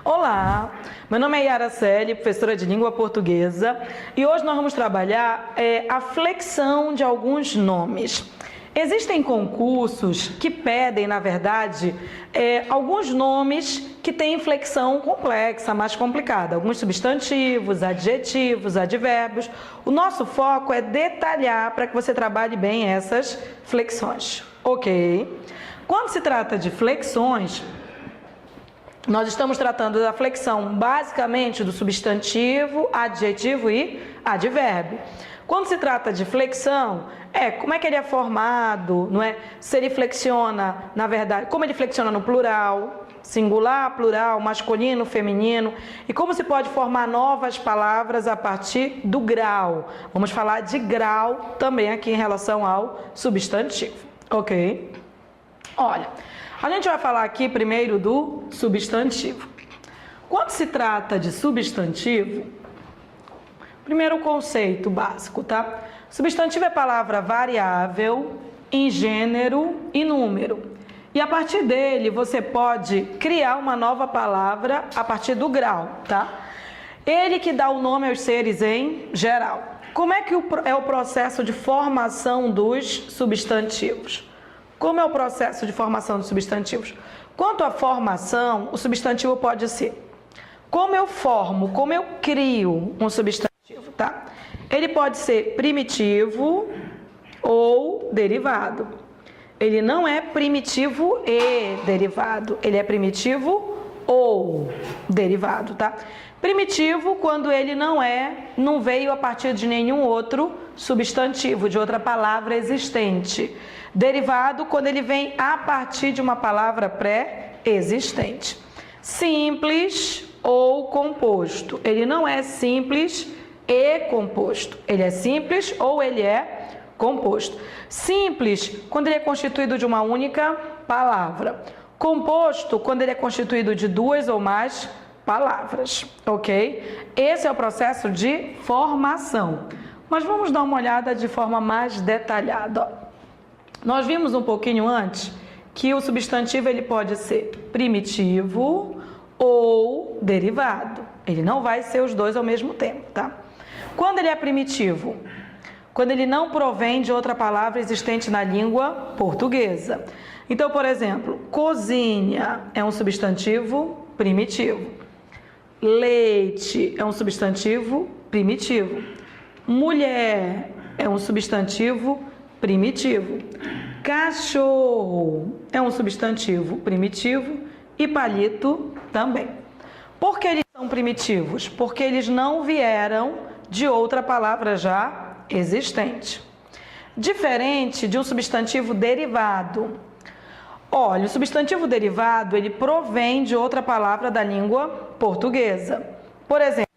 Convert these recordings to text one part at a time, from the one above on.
Olá, meu nome é Yara Celi, professora de língua portuguesa, e hoje nós vamos trabalhar a flexão de alguns nomes. Existem concursos que pedem, na verdade, alguns nomes que têm flexão complexa, mais complicada, alguns substantivos, adjetivos, advérbios. O nosso foco é detalhar para que você trabalhe bem essas flexões, ok? Quando se trata de flexões, nós estamos tratando da flexão basicamente do substantivo, adjetivo e advérbio. Quando se trata de flexão, como é que ele é formado, não é? Se ele flexiona, na verdade, como ele flexiona no plural, singular, plural, masculino, feminino, e como se pode formar novas palavras a partir do grau. Vamos falar de grau também aqui em relação ao substantivo, ok? Olha, a gente vai falar aqui primeiro do substantivo. Quando se trata de substantivo, primeiro conceito básico, tá? Substantivo é palavra variável em gênero e número. E a partir dele você pode criar uma nova palavra a partir do grau, tá? Ele que dá o nome aos seres em geral. Como é que é o processo de formação dos substantivos? Como é o processo de formação dos substantivos? Quanto à formação, o substantivo pode ser como eu formo, como eu crio um substantivo, tá? Ele pode ser primitivo ou derivado. Ele não é primitivo e derivado, ele é primitivo ou derivado, tá? Primitivo quando ele não veio a partir de nenhum outro substantivo, de outra palavra existente. Derivado quando ele vem a partir de uma palavra pré-existente. Simples ou composto. Ele não é simples e composto. Ele é simples ou ele é composto. Simples quando ele é constituído de uma única palavra. Composto quando ele é constituído de duas ou mais palavras, ok? Esse é o processo de formação. Mas vamos dar uma olhada de forma mais detalhada, ó. Nós vimos um pouquinho antes que o substantivo ele pode ser primitivo ou derivado. Ele não vai ser os dois ao mesmo tempo, tá? Quando ele é primitivo? Quando ele não provém de outra palavra existente na língua portuguesa. Então, por exemplo, cozinha é um substantivo primitivo. Leite é um substantivo primitivo. Mulher é um substantivo primitivo. Cachorro é um substantivo primitivo e palito também. Por que eles são primitivos? Porque eles não vieram de outra palavra já existente. Diferente de um substantivo derivado. Olha, o substantivo derivado, ele provém de outra palavra da língua portuguesa. Por exemplo,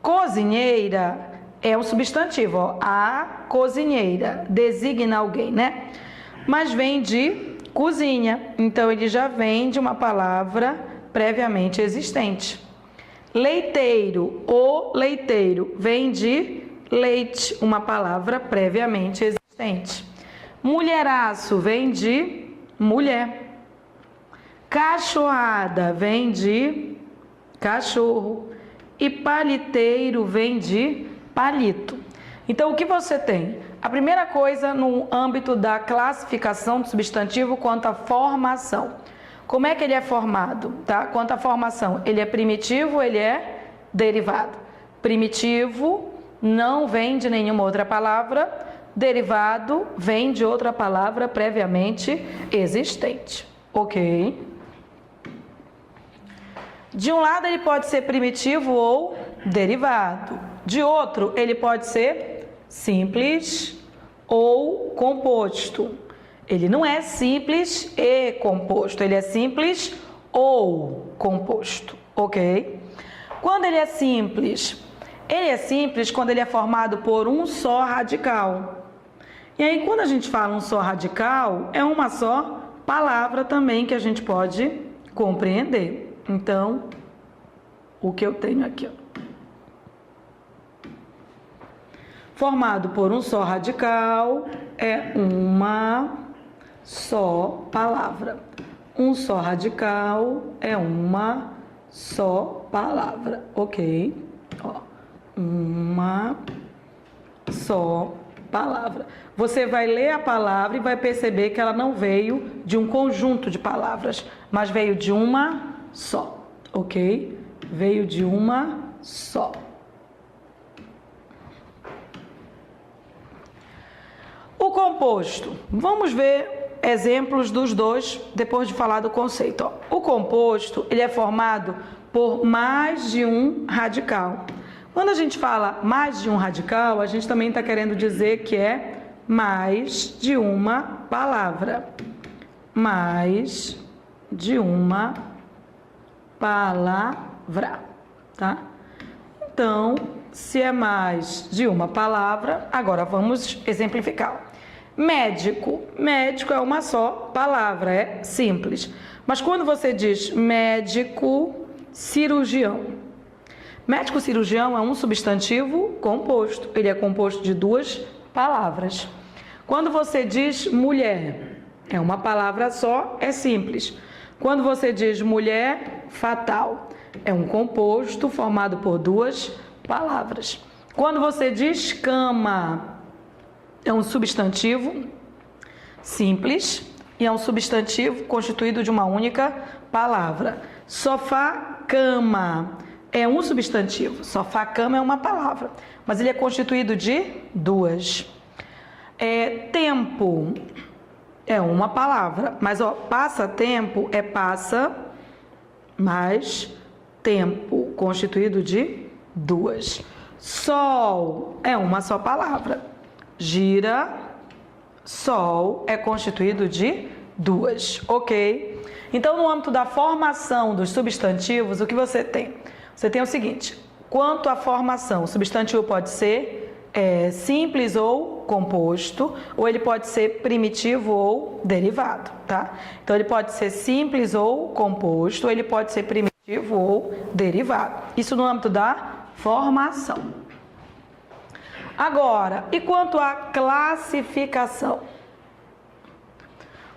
cozinheira é um substantivo, ó, a cozinheira, designa alguém, né? Mas vem de cozinha, então ele já vem de uma palavra previamente existente. Leiteiro, o leiteiro, vem de leite, uma palavra previamente existente. Mulheraço, vem de mulher. Cachorrada, vem de cachorro. E paliteiro, vem de palito. Então, o que você tem? A primeira coisa no âmbito da classificação do substantivo quanto à formação. Como é que ele é formado? Tá? Quanto à formação, ele é primitivo, ele é derivado. Primitivo não vem de nenhuma outra palavra, derivado vem de outra palavra previamente existente. Ok? De um lado, ele pode ser primitivo ou derivado. De outro, ele pode ser simples ou composto. Ele não é simples e composto, ele é simples ou composto, ok? Quando ele é simples quando ele é formado por um só radical. E aí, quando a gente fala um só radical, é uma só palavra também que a gente pode compreender. Então, o que eu tenho aqui, ó. Formado por um só radical, é uma só palavra. Um só radical é uma só palavra, ok? Ó, uma só palavra. Você vai ler a palavra e vai perceber que ela não veio de um conjunto de palavras, mas veio de uma só, ok? Veio de uma só. O composto. Vamos ver exemplos dos dois depois de falar do conceito. Ó. O composto, ele é formado por mais de um radical. Quando a gente fala mais de um radical, a gente também está querendo dizer que é mais de uma palavra. Mais de uma palavra, tá? Então, se é mais de uma palavra, agora vamos exemplificar. Médico. Médico é uma só palavra, é simples. Mas quando você diz médico cirurgião, médico cirurgião é um substantivo composto. Ele é composto de duas palavras. Quando você diz mulher, é uma palavra só, é simples. Quando você diz mulher fatal, é um composto formado por duas palavras. Quando você diz cama, é um substantivo simples e é um substantivo constituído de uma única palavra. Sofá, cama, é um substantivo. Sofá, cama é uma palavra, mas ele é constituído de duas. Tempo é uma palavra, mas ó, passatempo é passa mais tempo, constituído de duas. Sol é uma só palavra. Gira, sol é constituído de duas, ok? Então, no âmbito da formação dos substantivos, o que você tem? Você tem o seguinte, quanto à formação, o substantivo pode ser simples ou composto, ou ele pode ser primitivo ou derivado, tá? Então, ele pode ser simples ou composto, ou ele pode ser primitivo ou derivado. Isso no âmbito da formação. Agora, e quanto à classificação?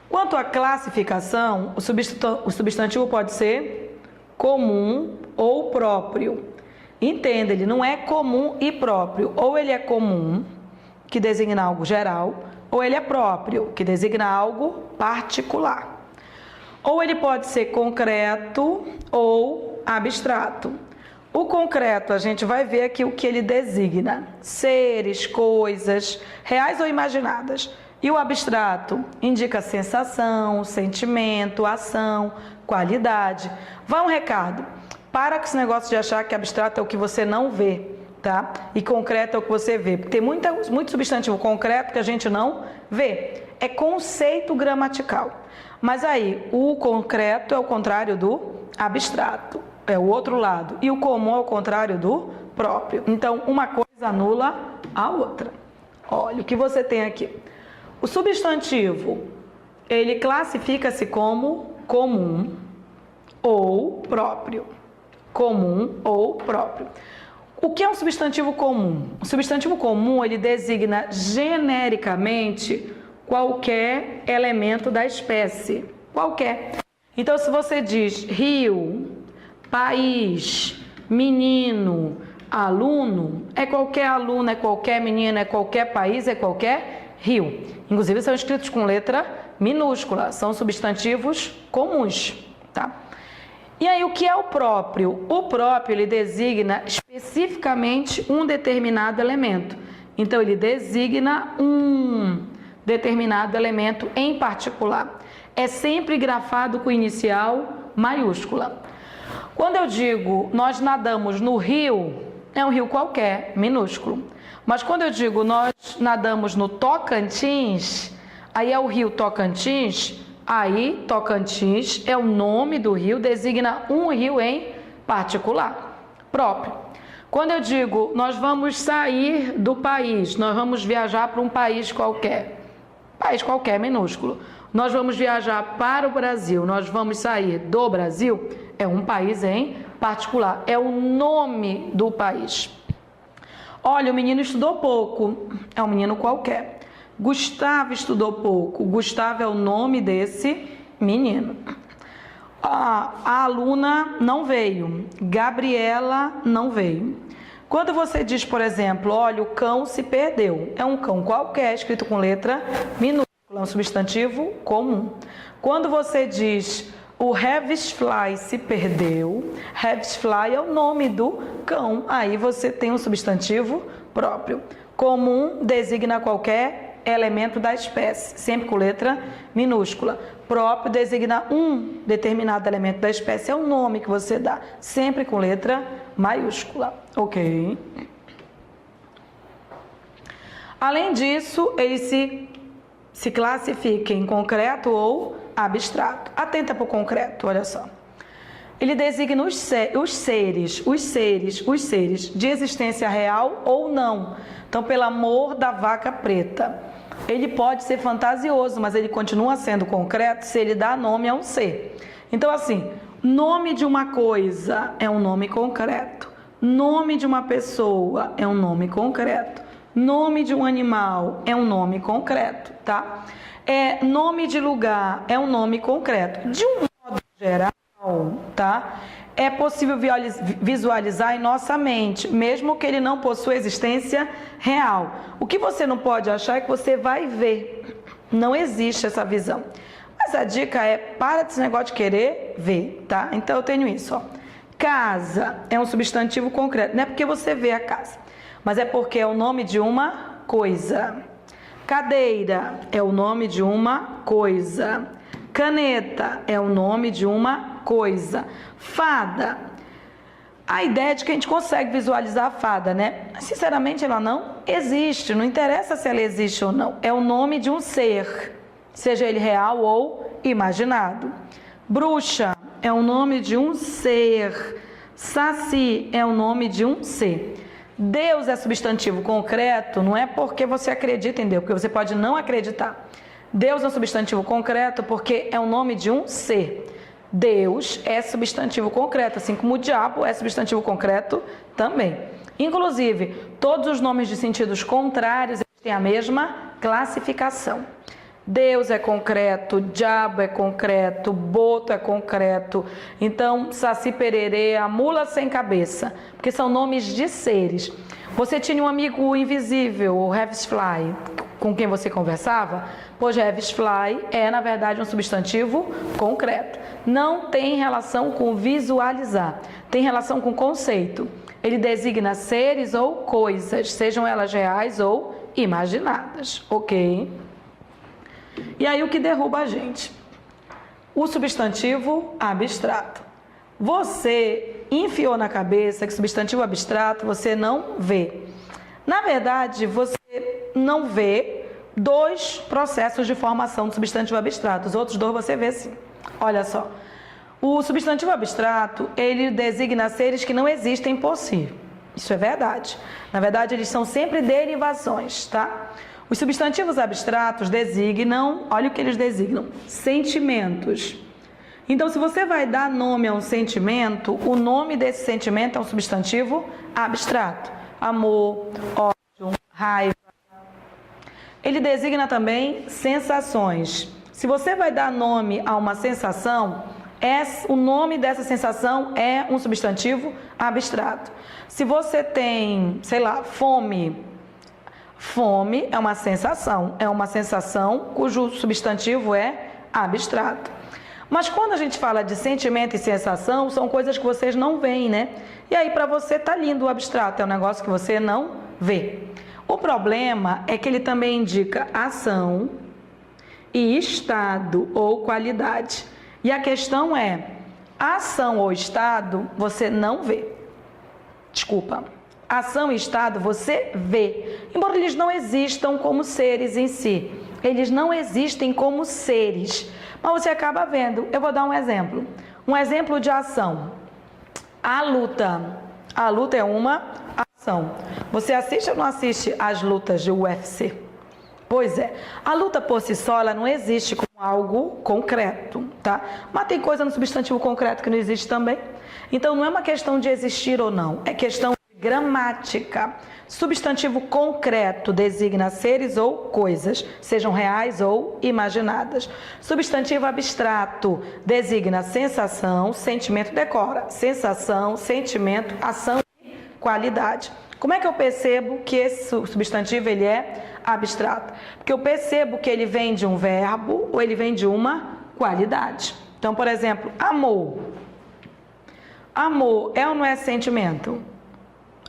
Quanto à classificação, o substantivo pode ser comum ou próprio. Entenda, ele não é comum e próprio. Ou ele é comum, que designa algo geral, ou ele é próprio, que designa algo particular. Ou ele pode ser concreto ou abstrato. O concreto, a gente vai ver aqui o que ele designa: seres, coisas, reais ou imaginadas. E o abstrato indica sensação, sentimento, ação, qualidade. Vai um recado: para com esse negócio de achar que abstrato é o que você não vê, tá? E concreto é o que você vê. Porque tem muito substantivo concreto que a gente não vê. É conceito gramatical. Mas aí, o concreto é o contrário do abstrato. É o outro lado. E o comum é o contrário do próprio. Então, uma coisa anula a outra. Olha o que você tem aqui. O substantivo, ele classifica-se como comum ou próprio. Comum ou próprio. O que é um substantivo comum? O substantivo comum, ele designa genericamente qualquer elemento da espécie. Qualquer. Então, se você diz rio, país, menino, aluno, é qualquer aluno, é qualquer menino, é qualquer país, é qualquer rio. Inclusive são escritos com letra minúscula, são substantivos comuns, tá? E aí o que é o próprio? O próprio, ele designa especificamente um determinado elemento. Então ele designa um determinado elemento em particular. É sempre grafado com inicial maiúscula. Quando eu digo nós nadamos no rio, é um rio qualquer, minúsculo. Mas quando eu digo nós nadamos no Tocantins, aí é o rio Tocantins, aí Tocantins é o nome do rio, designa um rio em particular, próprio. Quando eu digo nós vamos sair do país, nós vamos viajar para um país qualquer minúsculo. Nós vamos viajar para o Brasil, nós vamos sair do Brasil, é um país em particular, é o nome do país. Olha, o menino estudou pouco, é um menino qualquer. Gustavo estudou pouco, Gustavo é o nome desse menino. A aluna não veio, Gabriela não veio. Quando você diz, por exemplo, olha, o cão se perdeu, é um cão qualquer, escrito com letra minúscula, é um substantivo comum. Quando você diz o Havesfly se perdeu, Havesfly é o nome do cão, aí você tem um substantivo próprio. Comum designa qualquer elemento da espécie, sempre com letra minúscula. Próprio designa um determinado elemento da espécie, é o nome que você dá, sempre com letra maiúscula, ok? Além disso, ele se classifica em concreto ou abstrato. Atenta para o concreto, olha só. Ele designa os seres de existência real ou não. Então, pelo amor da vaca preta. Ele pode ser fantasioso, mas ele continua sendo concreto se ele dá nome a um ser. Então, assim, nome de uma coisa é um nome concreto. Nome de uma pessoa é um nome concreto. Nome de um animal é um nome concreto, tá? Nome de lugar é um nome concreto. De um modo geral, tá? É possível visualizar em nossa mente, mesmo que ele não possua existência real. O que você não pode achar é que você vai ver. Não existe essa visão. Mas a dica é, para desse negócio de querer ver, tá? Então eu tenho isso, ó. Casa é um substantivo concreto. Não é porque você vê a casa, mas é porque é o nome de uma coisa. Cadeira é o nome de uma coisa. Caneta é o nome de uma coisa. Fada. A ideia é de que a gente consegue visualizar a fada, né? Sinceramente, ela não existe. Não interessa se ela existe ou não. É o nome de um ser, seja ele real ou imaginado. Bruxa é o nome de um ser. Saci é o nome de um ser. Deus é substantivo concreto, não é porque você acredita em Deus, porque você pode não acreditar. Deus é um substantivo concreto porque é o nome de um ser. Deus é substantivo concreto, assim como o diabo é substantivo concreto também. Inclusive, todos os nomes de sentidos contrários têm a mesma classificação. Deus é concreto, diabo é concreto, boto é concreto. Então, Saci Pererê, a mula sem cabeça, porque são nomes de seres. Você tinha um amigo invisível, o Havesfly, com quem você conversava? Pois Havesfly é, na verdade, um substantivo concreto. Não tem relação com visualizar, tem relação com conceito. Ele designa seres ou coisas, sejam elas reais ou imaginadas, ok? E aí o que derruba a gente? O substantivo abstrato. Você enfiou na cabeça que substantivo abstrato você não vê. Na verdade, você não vê dois processos de formação do substantivo abstrato. Os outros dois você vê sim. Olha só. O substantivo abstrato, ele designa seres que não existem por si. Isso é verdade. Na verdade, eles são sempre derivações, tá? Os substantivos abstratos designam, olha o que eles designam, sentimentos. Então, se você vai dar nome a um sentimento, o nome desse sentimento é um substantivo abstrato. Amor, ódio, raiva. Ele designa também sensações. Se você vai dar nome a uma sensação, o nome dessa sensação é um substantivo abstrato. Se você tem, sei lá, fome, fome é uma sensação cujo substantivo é abstrato. Mas quando a gente fala de sentimento e sensação, são coisas que vocês não veem, né? E aí para você tá lindo o abstrato, é um negócio que você não vê. O problema é que ele também indica ação e estado ou qualidade. E a questão é, ação ou estado você não vê. Desculpa. Ação e estado você vê, embora eles não existam como seres em si, eles não existem como seres, mas você acaba vendo. Eu vou dar um exemplo de ação. A luta é uma ação. Você assiste ou não assiste às lutas de UFC? Pois é, a luta por si só ela não existe como algo concreto, tá? Mas tem coisa no substantivo concreto que não existe também. Então não é uma questão de existir ou não, é questão de gramática. Substantivo concreto designa seres ou coisas, sejam reais ou imaginadas. Substantivo abstrato designa sensação, sentimento, decora. Sensação, sentimento, ação e qualidade. Como é que eu percebo que esse substantivo ele é abstrato? Porque eu percebo que ele vem de um verbo ou ele vem de uma qualidade. Então, por exemplo, amor. Amor é ou não é sentimento?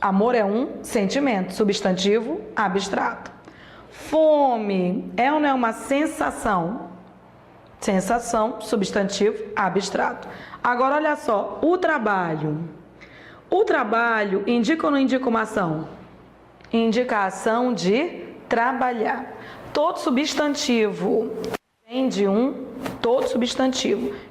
Amor é um sentimento, substantivo abstrato. Fome é ou não é uma sensação? Sensação, substantivo abstrato. Agora, olha só, o trabalho. O trabalho indica ou não indica uma ação? Indica a ação de trabalhar. Todo substantivo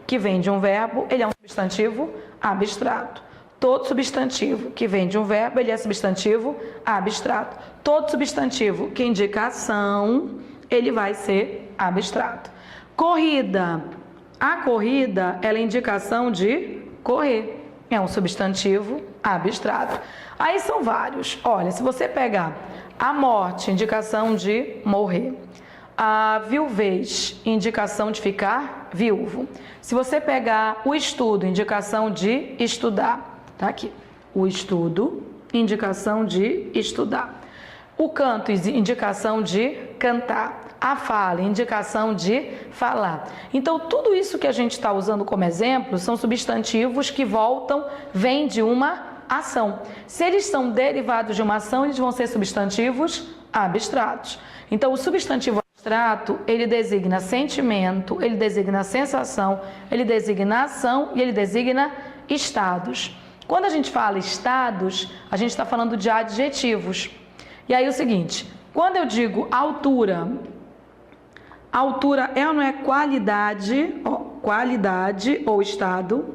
que vem de um verbo, ele é um substantivo abstrato. Todo substantivo que vem de um verbo, ele é substantivo abstrato. Todo substantivo que indica ação, ele vai ser abstrato. Corrida. A corrida, ela é indicação de correr. É um substantivo abstrato. Aí são vários. Olha, se você pegar a morte, indicação de morrer. A viuvez, indicação de ficar viúvo. Se você pegar o estudo, indicação de estudar. Tá aqui. O estudo, indicação de estudar. O canto, indicação de cantar. A fala, indicação de falar. Então, tudo isso que a gente está usando como exemplo são substantivos que vêm de uma ação. Se eles são derivados de uma ação, eles vão ser substantivos abstratos. Então, o substantivo abstrato, ele designa sentimento, ele designa sensação, ele designa ação e ele designa estados. Quando a gente fala estados, a gente está falando de adjetivos. E aí é o seguinte, quando eu digo altura, altura é ou não é qualidade ou estado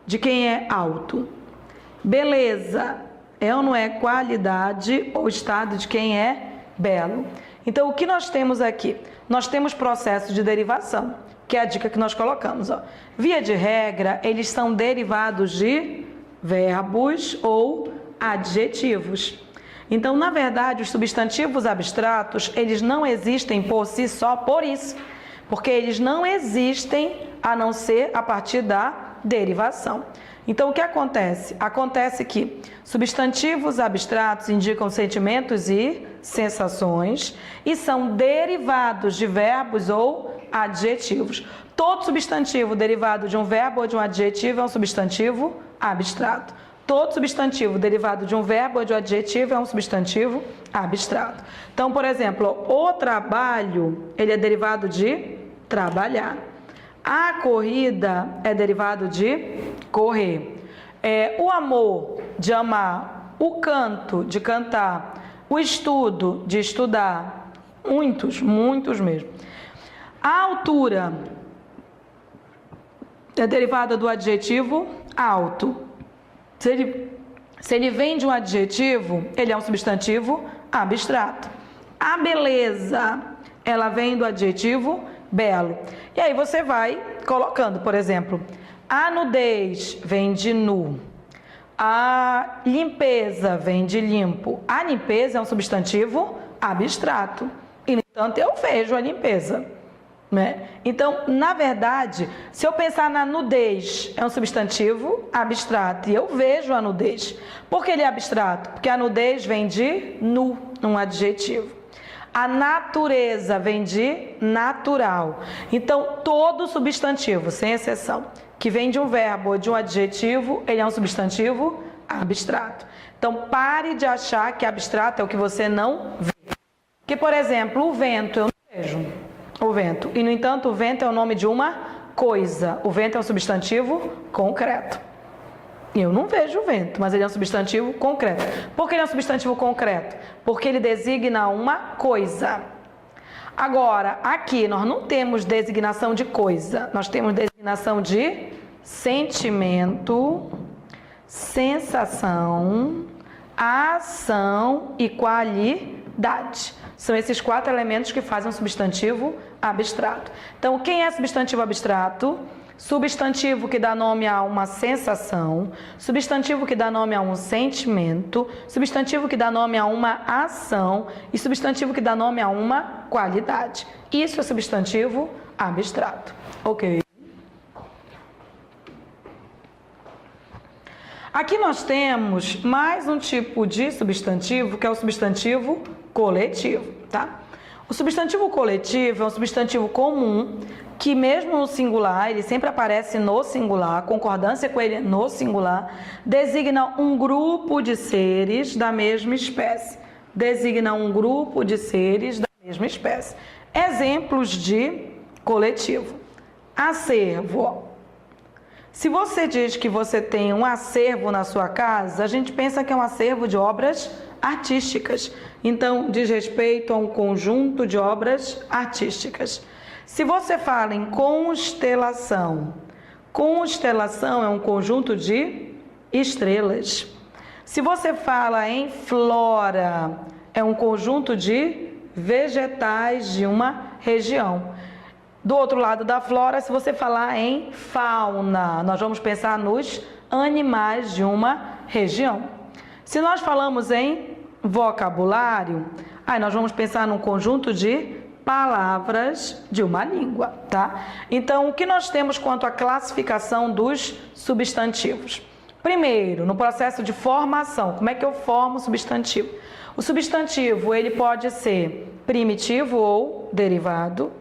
de quem é alto. Beleza é ou não é qualidade ou estado de quem é belo. Então, o que nós temos aqui? Nós temos processo de derivação, que é a dica que nós colocamos. Ó. Via de regra, eles são derivados de verbos ou adjetivos. Então, na verdade, os substantivos abstratos, eles não existem por si só por isso, porque eles não existem a não ser a partir da derivação. Então, o que acontece? Acontece que substantivos abstratos indicam sentimentos e sensações e são derivados de verbos ou adjetivos. Todo substantivo derivado de um verbo ou de um adjetivo é um substantivo abstrato. Todo substantivo derivado de um verbo ou de um adjetivo é um substantivo abstrato. Então, por exemplo, o trabalho, ele é derivado de trabalhar. A corrida é derivado de correr. O amor, de amar. O canto, de cantar. O estudo, de estudar. Muitos mesmo. A altura é derivada do adjetivo alto. Se ele vem de um adjetivo, ele é um substantivo abstrato. A beleza, ela vem do adjetivo belo. E aí você vai colocando, por exemplo, a nudez vem de nu. A limpeza vem de limpo. A limpeza é um substantivo abstrato. E, no entanto, eu vejo a limpeza. Né? Então, na verdade, se eu pensar na nudez, é um substantivo abstrato e eu vejo a nudez. Por que ele é abstrato? Porque a nudez vem de nu, um adjetivo. A natureza vem de natural. Então, todo substantivo, sem exceção, que vem de um verbo ou de um adjetivo, ele é um substantivo abstrato. Então, pare de achar que abstrato é o que você não vê. Que, por exemplo, o vento, eu não vejo. O vento. E, no entanto, o vento é o nome de uma coisa. O vento é um substantivo concreto. Eu não vejo o vento, mas ele é um substantivo concreto. Por que ele é um substantivo concreto? Porque ele designa uma coisa. Agora, aqui nós não temos designação de coisa. Nós temos designação de sentimento, sensação, ação e qualidade. São esses 4 elementos que fazem um substantivo abstrato. Então, quem é substantivo abstrato? substantivo que dá nome a uma sensação, substantivo que dá nome a um sentimento, substantivo que dá nome a uma ação e substantivo que dá nome a uma qualidade. Isso é substantivo abstrato. Ok? Aqui nós temos mais um tipo de substantivo, que é o substantivo coletivo, tá? O substantivo coletivo é um substantivo comum, que mesmo no singular, ele sempre aparece no singular, concordância com ele no singular, designa um grupo de seres da mesma espécie. Designa um grupo de seres da mesma espécie. Exemplos de coletivo. Acervo. Se você diz que você tem um acervo na sua casa, a gente pensa que é um acervo de obras artísticas. Então, diz respeito a um conjunto de obras artísticas. Se você fala em constelação, constelação é um conjunto de estrelas. Se você fala em flora, é um conjunto de vegetais de uma região. Do outro lado da flora, se você falar em fauna, nós vamos pensar nos animais de uma região. Se nós falamos em vocabulário, aí nós vamos pensar num conjunto de palavras de uma língua, tá? Então, o que nós temos quanto à classificação dos substantivos? Primeiro, no processo de formação, como é que eu formo o substantivo? O substantivo, ele pode ser primitivo ou derivado,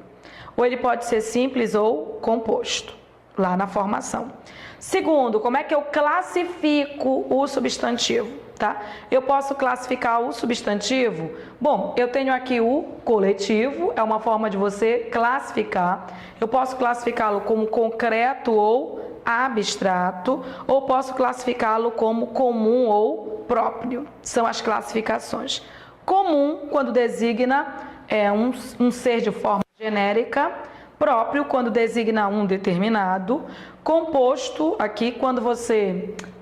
ou ele pode ser simples ou composto, lá na formação. Segundo, como é que eu classifico o substantivo, tá? Eu posso classificar o substantivo, bom, eu tenho aqui o coletivo, é uma forma de você classificar. Eu posso classificá-lo como concreto ou abstrato, ou posso classificá-lo como comum ou próprio. São as classificações. Comum, quando designa um ser de forma genérica, próprio, quando designa um determinado, composto, aqui,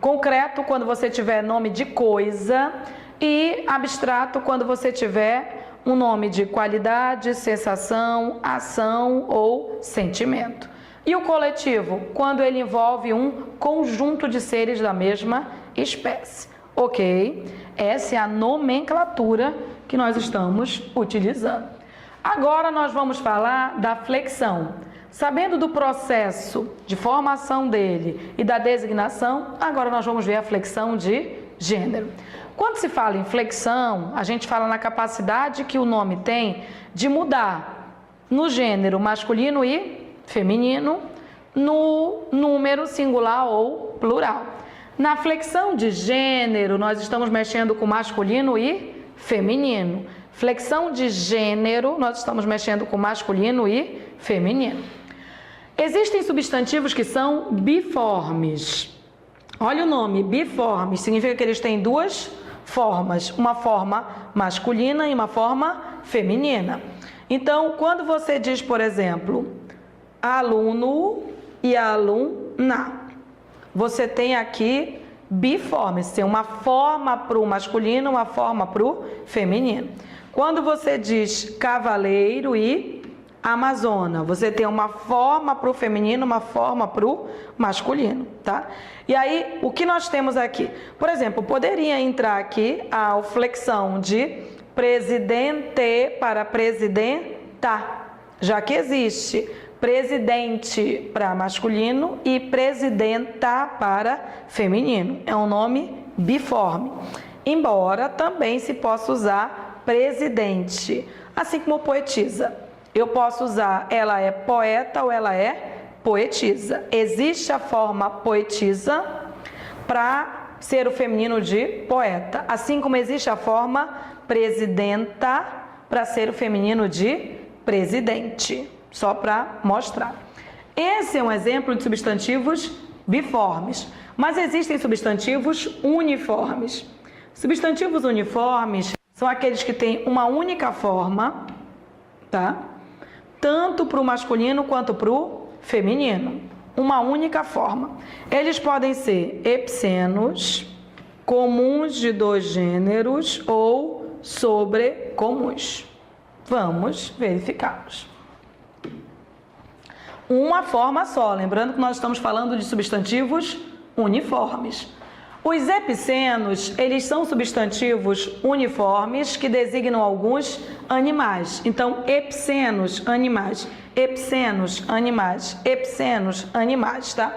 concreto, quando você tiver nome de coisa, e abstrato, quando você tiver um nome de qualidade, sensação, ação ou sentimento. E o coletivo, quando ele envolve um conjunto de seres da mesma espécie. Ok? Essa é a nomenclatura que nós estamos utilizando. Agora nós vamos falar da flexão. Sabendo do processo de formação dele e da designação, agora nós vamos ver a flexão de gênero. Quando se fala em flexão, a gente fala na capacidade que o nome tem de mudar no gênero masculino e feminino, no número singular ou plural. Na flexão de gênero, nós estamos mexendo com masculino e feminino. Flexão de gênero, nós estamos mexendo com masculino e feminino. Existem substantivos que são biformes. Olha o nome, biformes, significa que eles têm duas formas, uma forma masculina e uma forma feminina. Então, quando você diz, por exemplo, aluno e aluna, você tem aqui biformes, tem uma forma para o masculino, uma forma para o feminino. Quando você diz cavaleiro e amazona, você tem uma forma para o feminino, uma forma para o masculino, tá? E aí, o que nós temos aqui? Por exemplo, poderia entrar aqui a flexão de presidente para presidenta, já que existe presidente para masculino e presidenta para feminino. É um nome biforme. Embora também se possa usar presidente, assim como poetisa. Eu posso usar ela é poeta ou ela é poetisa. Existe a forma poetisa para ser o feminino de poeta, assim como existe a forma presidenta para ser o feminino de presidente. Só para mostrar. Esse é um exemplo de substantivos biformes, mas existem substantivos uniformes. Substantivos uniformes são aqueles que têm uma única forma, tá? Tanto para o masculino quanto para o feminino. Uma única forma. Eles podem ser epicenos, comuns de dois gêneros ou sobrecomuns. Vamos verificá-los. uma forma só. Lembrando que nós estamos falando de substantivos uniformes. Os epicenos, eles são substantivos uniformes que designam alguns animais. Então, epicenos, animais, epicenos, animais, epicenos, animais, tá?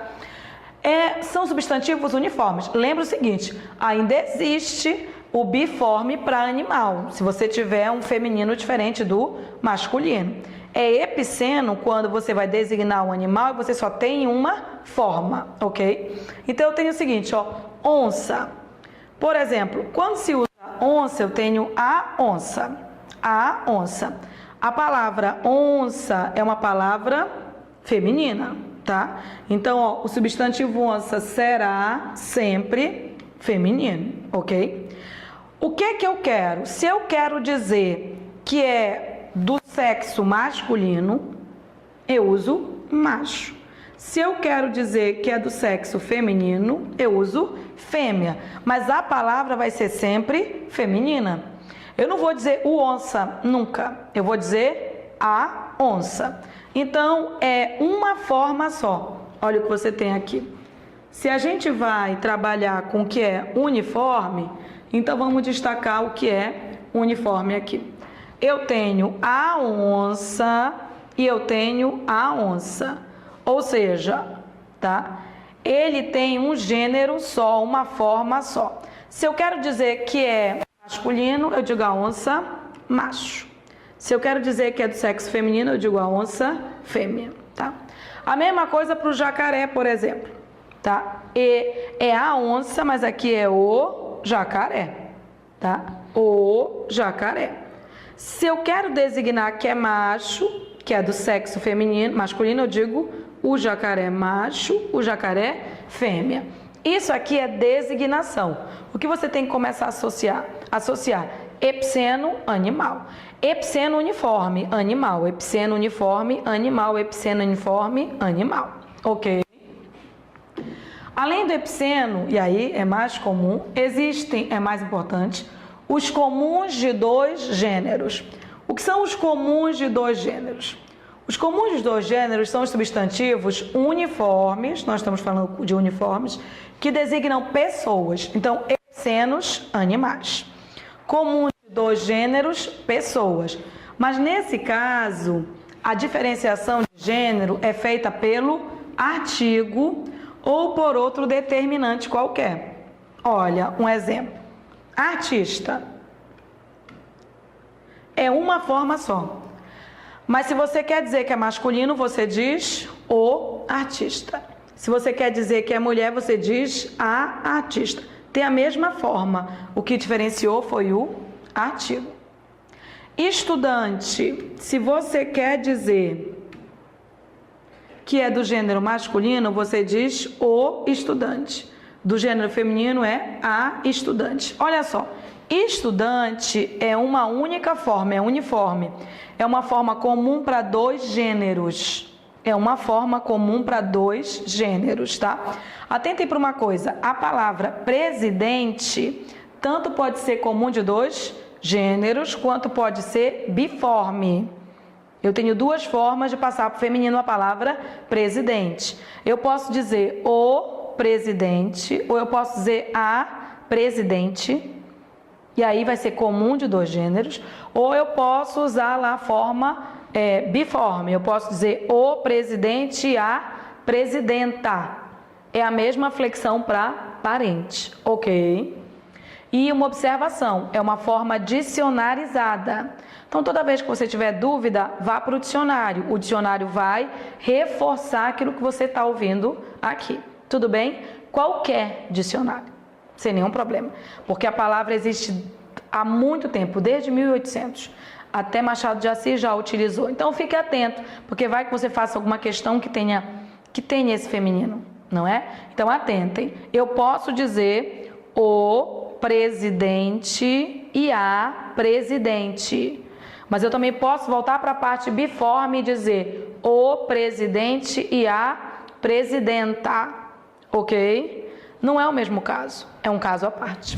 São substantivos uniformes. Lembra o seguinte, ainda existe o biforme para animal, se você tiver um feminino diferente do masculino. É epiceno quando você vai designar um animal e você só tem uma forma, ok? Então eu tenho o seguinte, ó, onça. Por exemplo, quando se usa onça, eu tenho a onça. A onça. A palavra onça é uma palavra feminina, tá? Então, ó, o substantivo onça será sempre feminino, ok? O que que eu quero? Se eu quero dizer que é do sexo masculino, eu uso macho. Se eu quero dizer que é do sexo feminino, eu uso fêmea. Mas a palavra vai ser sempre feminina. Eu não vou dizer o onça, nunca. Eu vou dizer a onça. Então, é uma forma só. Olha o que você tem aqui. Se a gente vai trabalhar com o que é uniforme, então vamos destacar o que é uniforme aqui. Eu tenho a onça e eu tenho a onça. Ou seja, tá? Ele tem um gênero só, uma forma só. Se eu quero dizer que é masculino, eu digo a onça macho. Se eu quero dizer que é do sexo feminino, eu digo a onça fêmea, tá? A mesma coisa para o jacaré, por exemplo, tá? E é a onça, mas aqui é o jacaré, tá? O jacaré. Se eu quero designar que é macho, que é do sexo feminino, masculino, eu digo o jacaré macho, o jacaré fêmea. Isso aqui é designação. O que você tem que começar a associar? Associar epiceno, animal. Epiceno uniforme, animal. Epiceno uniforme, animal. Epiceno uniforme, animal. Ok? Além do epiceno, e aí é mais comum, existem, é mais importante, os comuns de dois gêneros. O que são os comuns de dois gêneros? Os comuns de dois gêneros são os substantivos uniformes, nós estamos falando de uniformes, que designam pessoas. Então, epicenos, animais. Comuns de dois gêneros, pessoas. Mas nesse caso, a diferenciação de gênero é feita pelo artigo ou por outro determinante qualquer. Olha, um exemplo. Artista é uma forma só. Mas se você quer dizer que é masculino, você diz o artista. Se você quer dizer que é mulher, você diz a artista. Tem a mesma forma. O que diferenciou foi o artigo. Estudante, se você quer dizer que é do gênero masculino, você diz o estudante. Do gênero feminino é a estudante. Olha só, estudante é uma única forma, é uniforme. É uma forma comum para dois gêneros. É uma forma comum para dois gêneros, tá? Atentem para uma coisa, a palavra presidente tanto pode ser comum de dois gêneros, quanto pode ser biforme. Eu tenho duas formas de passar para o feminino a palavra presidente. Eu posso dizer o presidente, ou eu posso dizer a presidente, e aí vai ser comum de dois gêneros, ou eu posso usar lá a forma biforme, eu posso dizer o presidente e a presidenta. É a mesma flexão para parente, ok? E uma observação, é uma forma dicionarizada. Então, toda vez que você tiver dúvida, vá para o dicionário. O dicionário vai reforçar aquilo que você está ouvindo aqui. Tudo bem? Qualquer dicionário, sem nenhum problema. Porque a palavra existe há muito tempo, desde 1800. Até Machado de Assis já utilizou. Então, fique atento, porque vai que você faça alguma questão que tenha esse feminino, não é? Então, atentem. Eu posso dizer o presidente e a presidente. Mas eu também posso voltar para a parte biforme e dizer o presidente e a presidenta. Ok? Não é o mesmo caso, é um caso à parte.